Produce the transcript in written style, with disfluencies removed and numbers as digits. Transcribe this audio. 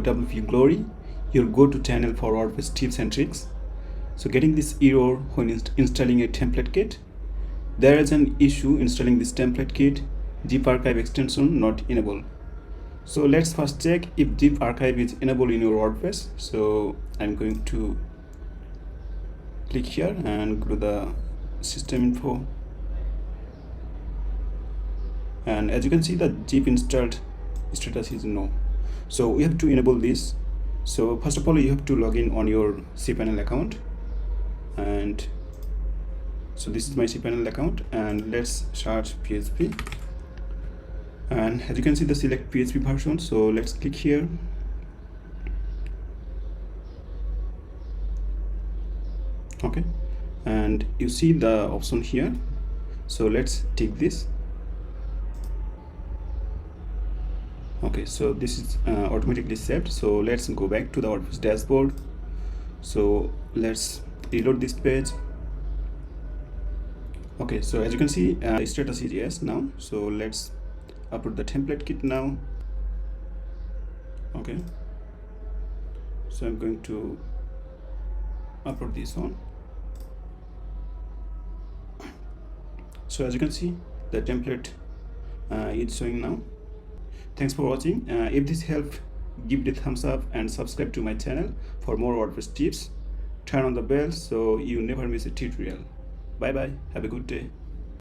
to WP Glory, your go-to channel for WordPress tips and tricks. So getting this error when installing a template kit. There is an issue installing this template kit, ZipArchive extension not enabled. So let's first check if ZipArchive is enabled in your WordPress. So I'm going to click here and go to the system info. And as you can see, the zip installed status is no. So we have to enable this. So first of all, you have to log in on your cPanel account. And so this is my cPanel account, and let's search PHP. And as you can see, the select PHP version. So let's click here. Okay, and you see the option here. So let's take this. Okay, so this is automatically saved. So let's go back to the WordPress dashboard. So let's reload this page. Okay, so as you can see, the status is yes now. So let's upload the template kit now. Okay, so I'm going to upload this one. So as you can see, the template is showing now. Thanks for watching. If this helped, give it a thumbs up and subscribe to my channel for more WordPress tips. Turn on the bell so you never miss a tutorial. Bye bye. Have a good day.